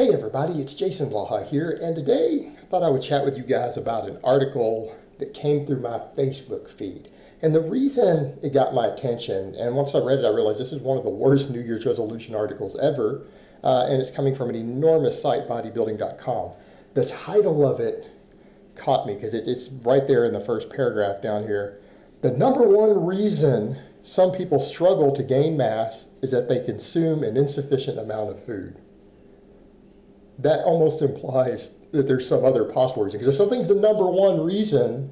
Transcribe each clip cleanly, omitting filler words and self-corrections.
Hey everybody, it's Jason Blaha here, and today I thought I would chat with you guys about an article that came through my Facebook feed. And the reason it got my attention, and once I read it I realized this is one of the worst New Year's resolution articles ever, and it's coming from an enormous site, bodybuilding.com. The title of it caught me because it's right there in the first paragraph down here. The number one reason some people struggle to gain mass is that they consume an insufficient amount of food. That almost implies that there's some other possible reason. Because if something's the number one reason,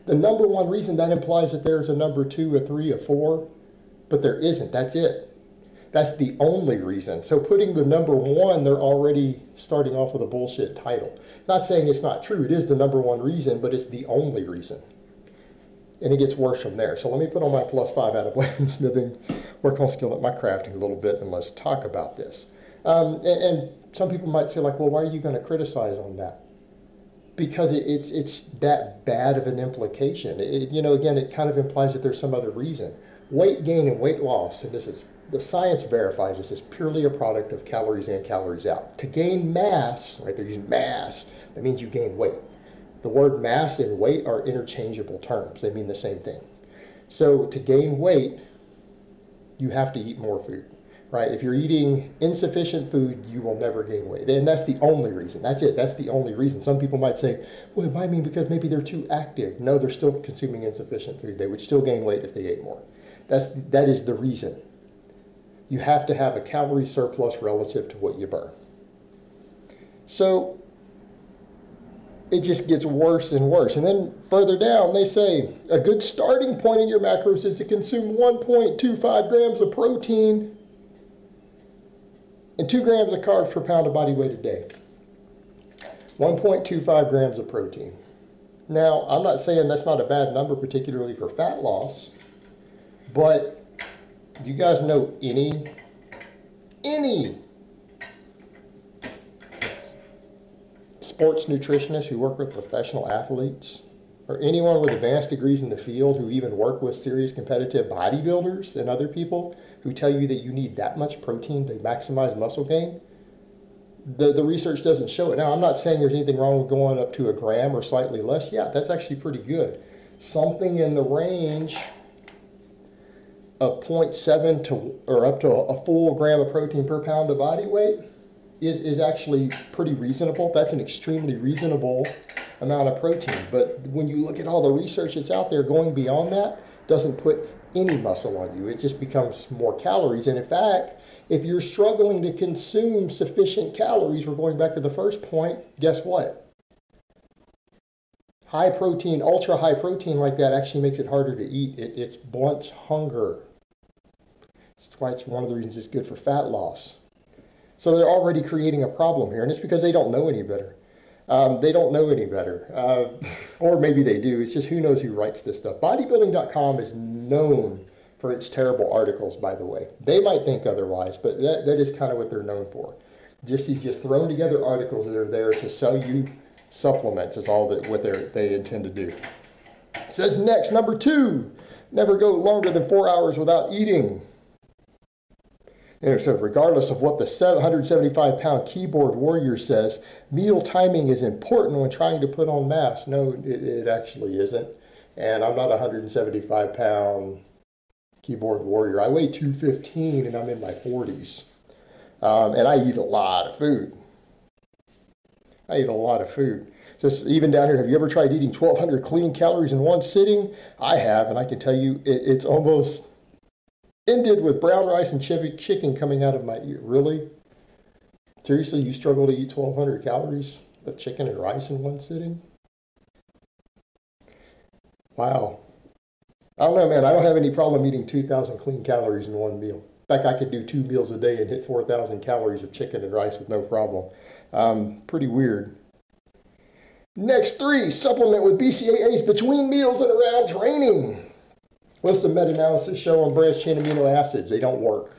that implies that there's a number two, a three, a four, but there isn't. That's it. That's the only reason. So putting the number one, they're already starting off with a bullshit title. Not saying it's not true. It is the number one reason, but it's the only reason. And it gets worse from there. So let me put on my +5 out of bladesmithing, work on skilling up my crafting a little bit, and let's talk about this. And some people might say, like, well, why are you going to criticize on that? Because it's that bad of an implication. Again, it kind of implies that there's some other reason. Weight gain and weight loss, and the science verifies this, is purely a product of calories in, calories out. To gain mass, right, they're using mass, that means you gain weight. The word mass and weight are interchangeable terms. They mean the same thing. So to gain weight, you have to eat more food. Right? If you're eating insufficient food, you will never gain weight. And that's the only reason. That's it. That's the only reason. Some people might say, well, it might mean because maybe they're too active. No, they're still consuming insufficient food. They would still gain weight if they ate more. That is the reason. You have to have a calorie surplus relative to what you burn. So it just gets worse and worse. And then further down, they say, a good starting point in your macros is to consume 1.25 grams of protein and 2 grams of carbs per pound of body weight a day. 1.25 grams of protein. Now, I'm not saying that's not a bad number, particularly for fat loss, but do you guys know any sports nutritionists who work with professional athletes, or anyone with advanced degrees in the field who even work with serious competitive bodybuilders and other people who tell you that you need that much protein to maximize muscle gain? The research doesn't show it. Now, I'm not saying there's anything wrong with going up to a gram or slightly less. Yeah, that's actually pretty good. Something in the range of 0.7 to, or up to a full gram of protein per pound of body weight is actually pretty reasonable. That's an extremely reasonable amount of protein. But when you look at all the research that's out there, going beyond that doesn't put any muscle on you. It just becomes more calories. And in fact, if you're struggling to consume sufficient calories, we're going back to the first point, guess what? High protein, ultra high protein like that actually makes it harder to eat. It blunts hunger. That's why it's one of the reasons it's good for fat loss. So they're already creating a problem here, and it's because they don't know any better. They don't know any better, or maybe they do. It's just who knows who writes this stuff. Bodybuilding.com is known for its terrible articles, by the way. They might think otherwise, but that is kind of what they're known for. These just thrown together articles that are there to sell you supplements is all that what they intend to do. It says next, number 2, never go longer than 4 hours without eating. And so regardless of what the 175-pound keyboard warrior says, meal timing is important when trying to put on mass. No, it actually isn't. And I'm not a 175-pound keyboard warrior. I weigh 215 and I'm in my 40s. And I eat a lot of food. Just even down here, have you ever tried eating 1,200 clean calories in one sitting? I have, and I can tell you it's almost ended with brown rice and chicken coming out of my ear. Really? Seriously, you struggle to eat 1,200 calories of chicken and rice in one sitting? Wow. I don't know, man. I don't have any problem eating 2,000 clean calories in one meal. In fact, I could do 2 meals a day and hit 4,000 calories of chicken and rice with no problem. Pretty weird. Next 3, supplement with BCAAs between meals and around training. What's the meta-analysis show on branched-chain amino acids? They don't work.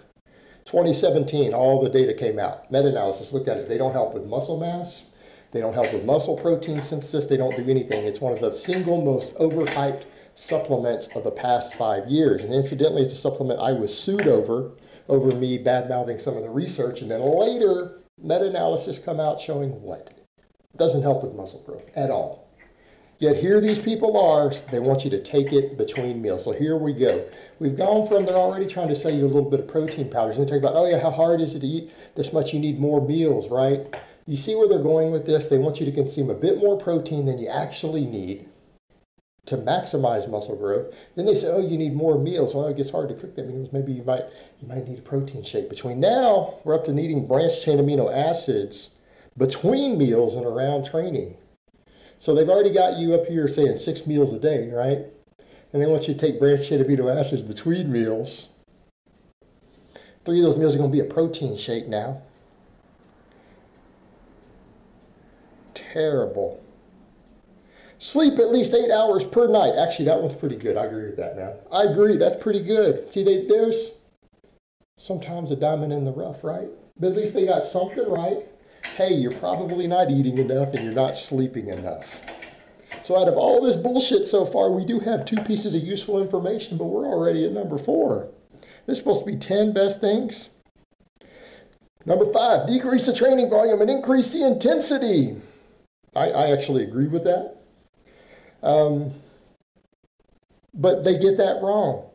2017, all the data came out. Meta-analysis looked at it. They don't help with muscle mass. They don't help with muscle protein synthesis. They don't do anything. It's one of the single most overhyped supplements of the past 5 years. And incidentally, it's a supplement I was sued over me bad-mouthing some of the research. And then later, Meta-analysis come out showing what? Doesn't help with muscle growth at all. Yet here these people are, they want you to take it between meals. So here we go. We've gone from, they're already trying to sell you a little bit of protein powders. And they talk about, oh yeah, how hard is it to eat this much? You need more meals, right? You see where they're going with this? They want you to consume a bit more protein than you actually need to maximize muscle growth. Then they say, oh, you need more meals. Well, it gets hard to cook that meals. Maybe you might need a protein shake. Between now, we're up to needing branched chain amino acids between meals and around training. So they've already got you up here saying 6 meals a day, right? And they want you to take branched chain amino acids between meals. 3 of those meals are going to be a protein shake now. Terrible. Sleep at least 8 hours per night. Actually, that one's pretty good. I agree with that now. I agree. That's pretty good. See, there's sometimes a diamond in the rough, right? But at least they got something right. Hey, you're probably not eating enough and you're not sleeping enough. So out of all this bullshit so far, we do have 2 pieces of useful information, but we're already at number 4. This is supposed to be 10 best things. Number 5, decrease the training volume and increase the intensity. I actually agree with that. But they get that wrong.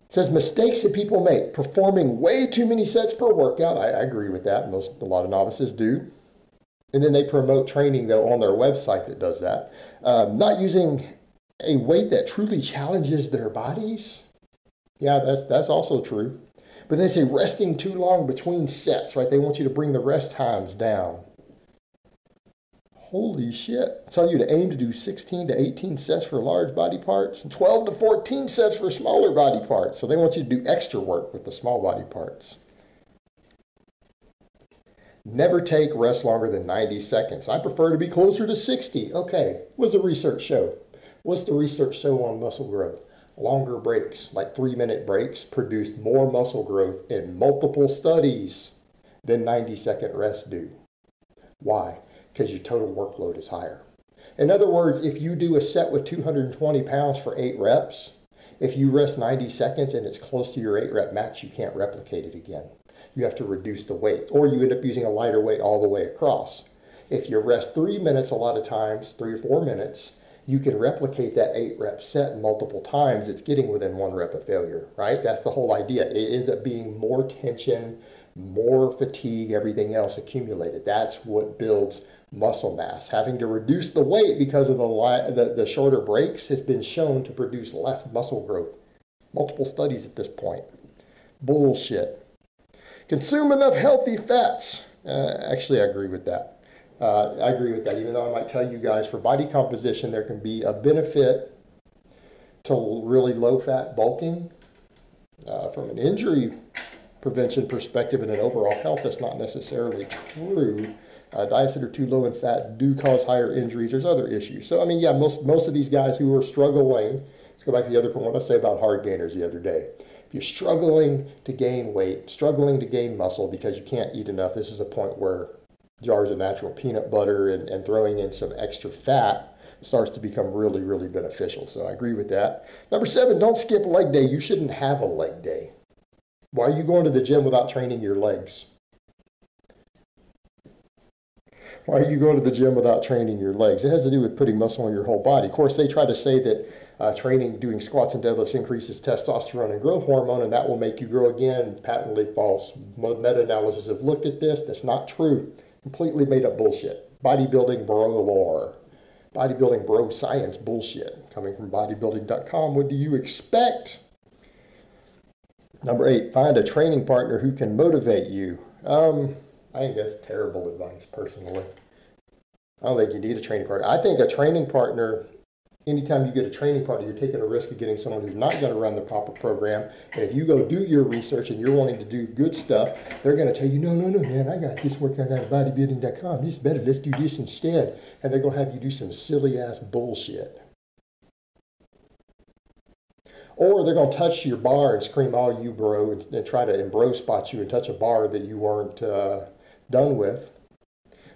It says mistakes that people make, performing way too many sets per workout. I agree with that. A lot of novices do. And then they promote training, though, on their website that does that. Not using a weight that truly challenges their bodies. Yeah, that's also true. But they say resting too long between sets, right? They want you to bring the rest times down. Holy shit. Tell you to aim to do 16 to 18 sets for large body parts and 12 to 14 sets for smaller body parts. So they want you to do extra work with the small body parts. Never take rest longer than 90 seconds. I prefer to be closer to 60. Okay, what's the research show? What's the research show on muscle growth? Longer breaks, like 3-minute breaks, produced more muscle growth in multiple studies than 90-second rests do. Why? Because your total workload is higher. In other words, if you do a set with 220 pounds for 8 reps, if you rest 90 seconds and it's close to your 8-rep max, you can't replicate it again. You have to reduce the weight, or you end up using a lighter weight all the way across. If you rest 3 minutes a lot of times, 3 or 4 minutes, you can replicate that 8-rep set multiple times. It's getting within 1 rep of failure, right? That's the whole idea. It ends up being more tension, more fatigue, everything else accumulated. That's what builds muscle mass. Having to reduce the weight because of the shorter breaks has been shown to produce less muscle growth. Multiple studies at this point. Bullshit. Consume enough healthy fats. Actually, I agree with that. I agree with that, even though I might tell you guys for body composition, there can be a benefit to really low-fat bulking. From an injury prevention perspective and an overall health, that's not necessarily true. Diets that are too low in fat do cause higher injuries. There's other issues. So, I mean, yeah, most of these guys who are struggling, let's go back to the other point, what I said about hard gainers the other day. If you're struggling to gain weight, struggling to gain muscle because you can't eat enough, this is a point where jars of natural peanut butter and throwing in some extra fat starts to become really, really beneficial. So I agree with that. Number 7, don't skip leg day. You shouldn't have a leg day. Why are you going to the gym without training your legs? Why are you going to the gym without training your legs? It has to do with putting muscle on your whole body. Of course, they try to say that training, doing squats and deadlifts increases testosterone and growth hormone, and that will make you grow again. Patently false. Meta-analysis have looked at this. That's not true. Completely made up bullshit. Bodybuilding bro lore. Bodybuilding bro science bullshit. Coming from bodybuilding.com. What do you expect? Number 8, find a training partner who can motivate you. I think that's terrible advice, personally. I don't think you need a training partner. I think a training partner, anytime you get a training partner, you're taking a risk of getting someone who's not going to run the proper program. And if you go do your research and you're wanting to do good stuff, they're going to tell you, no, man, I got this workout out of bodybuilding.com. This is better. Let's do this instead. And they're going to have you do some silly-ass bullshit. Or they're going to touch your bar and scream, oh, you bro, and try to bro spot you and touch a bar that you weren't done with.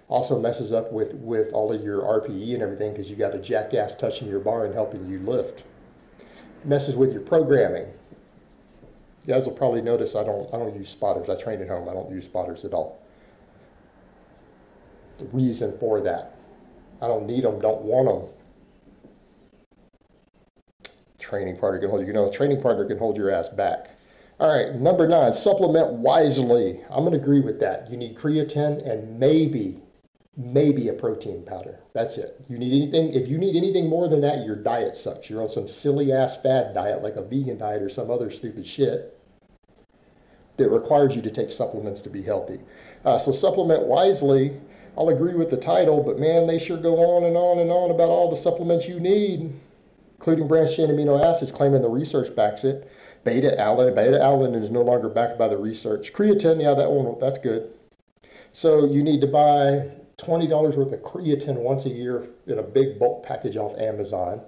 Also messes up with all of your RPE and everything because you got a jackass touching your bar and helping you lift. Messes with your programming. You guys will probably notice I don't use spotters. I train at home. I don't use spotters at all. The reason for that, I don't need them, don't want them. Training partner can hold you. A training partner can hold your ass back. All right, number 9, supplement wisely. I'm going to agree with that. You need creatine and maybe a protein powder. That's it. You need anything. If you need anything more than that, your diet sucks. You're on some silly ass fad diet like a vegan diet or some other stupid shit that requires you to take supplements to be healthy. So supplement wisely. I'll agree with the title, but man, they sure go on and on and on about all the supplements you need, including branched chain amino acids, claiming the research backs it. Beta-alanine is no longer backed by the research. Creatine, yeah, that's good. So you need to buy $20 worth of creatine once a year in a big bulk package off Amazon.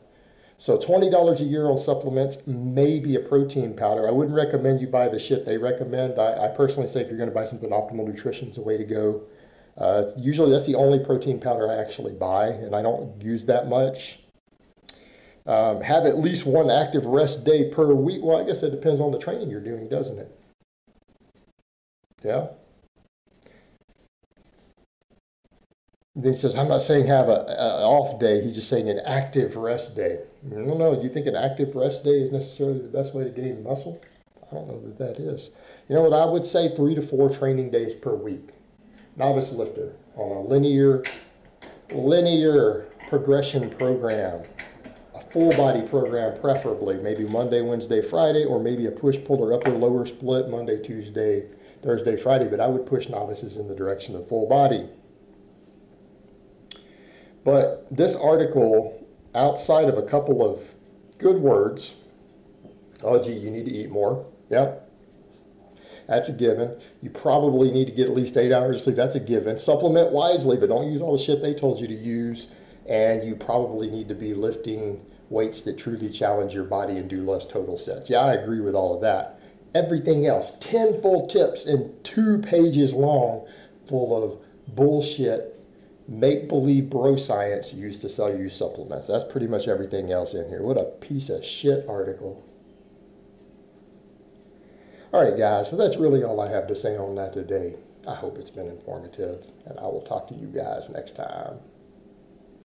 So $20 a year on supplements, maybe a protein powder. I wouldn't recommend you buy the shit they recommend. I personally say if you're going to buy something, Optimal Nutrition is the way to go. Usually that's the only protein powder I actually buy, and I don't use that much. Have at least 1 active rest day per week. Well, I guess it depends on the training you're doing, doesn't it? Yeah. Then he says, I'm not saying have an off day. He's just saying an active rest day. I don't know. Do you think an active rest day is necessarily the best way to gain muscle? I don't know that that is. You know what? I would say 3 to 4 training days per week. Novice lifter on a linear progression program. Full body program preferably, maybe Monday, Wednesday, Friday, or maybe a push-pull or upper-lower split Monday, Tuesday, Thursday, Friday, but I would push novices in the direction of full body. But this article, outside of a couple of good words, oh gee, you need to eat more, yep, that's a given. You probably need to get at least 8 hours of sleep, that's a given. Supplement wisely, but don't use all the shit they told you to use, and you probably need to be lifting weights that truly challenge your body and do less total sets. Yeah, I agree with all of that. Everything else, 10 full tips and 2 pages long full of bullshit, make-believe bro science used to sell you supplements. That's pretty much everything else in here. What a piece of shit article. All right, guys, well, that's really all I have to say on that today. I hope it's been informative, and I will talk to you guys next time.